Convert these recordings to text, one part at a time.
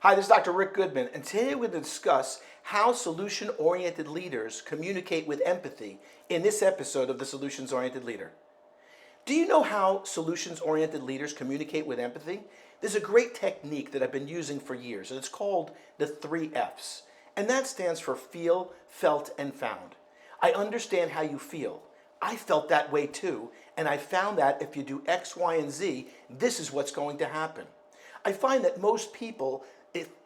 Hi, this is Dr. Rick Goodman, and today we're going to discuss how solution-oriented leaders communicate with empathy in this episode of The Solutions-Oriented Leader. Do you know how solutions-oriented leaders communicate with empathy? There's a great technique that I've been using for years, and it's called the 3 F's. And that stands for feel, felt, and found. I understand how you feel. I felt that way too, and I found that if you do X, Y, and Z, this is what's going to happen. I find that most people,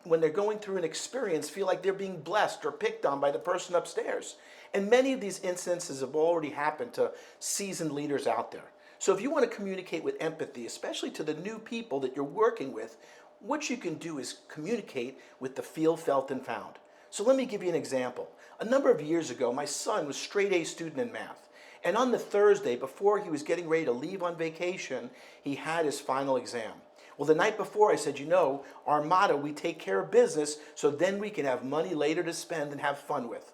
when they're going through an experience, feel like they're being blessed or picked on by the person upstairs. And many of these instances have already happened to seasoned leaders out there. So if you want to communicate with empathy, especially to the new people that you're working with, what you can do is communicate with the feel, felt, and found. So let me give you an example. A number of years ago, my son was straight A student in math. And on the Thursday, before he was getting ready to leave on vacation, he had his final exam. Well, the night before I said, our motto, we take care of business so then we can have money later to spend and have fun with.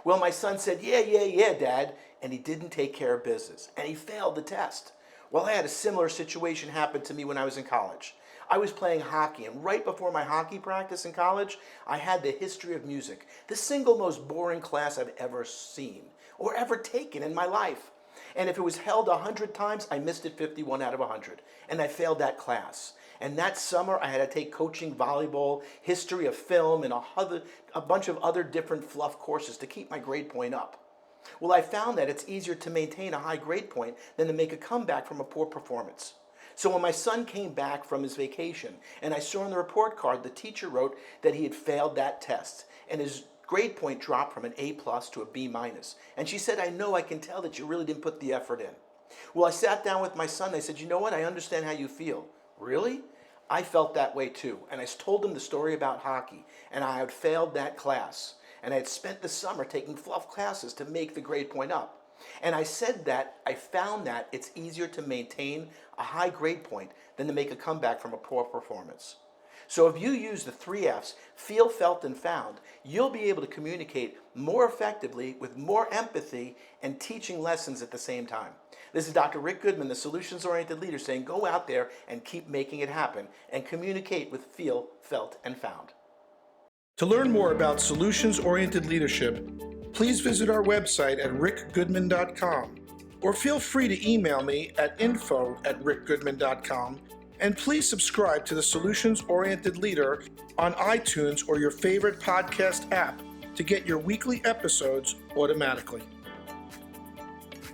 Well, my son said, yeah, Dad, and he didn't take care of business, and he failed the test. Well, I had a similar situation happen to me when I was in college. I was playing hockey, and right before my hockey practice in college, I had the history of music, the single most boring class I've ever seen or ever taken in my life. And if it was held 100 times, I missed it 51 out of 100, and I failed that class. And that summer, I had to take coaching, volleyball, history of film, and a bunch of other different fluff courses to keep my grade point up. Well, I found that it's easier to maintain a high grade point than to make a comeback from a poor performance. So when my son came back from his vacation, and I saw on the report card the teacher wrote that he had failed that test, and his grade point dropped from an A+ to a B-. And she said, I can tell that you really didn't put the effort in. Well, I sat down with my son, and I said, I understand how you feel. Really? I felt that way too. And I told him the story about hockey, and I had failed that class. And I had spent the summer taking fluff classes to make the grade point up. And I said that I found that it's easier to maintain a high grade point than to make a comeback from a poor performance. So if you use the 3 F's, feel, felt, and found, you'll be able to communicate more effectively with more empathy and teaching lessons at the same time. This is Dr. Rick Goodman, the solutions-oriented leader, saying go out there and keep making it happen and communicate with feel, felt, and found. To learn more about solutions-oriented leadership, please visit our website at rickgoodman.com or feel free to email me at info@rickgoodman.com. And please subscribe to the Solutions-Oriented Leader on iTunes or your favorite podcast app to get your weekly episodes automatically.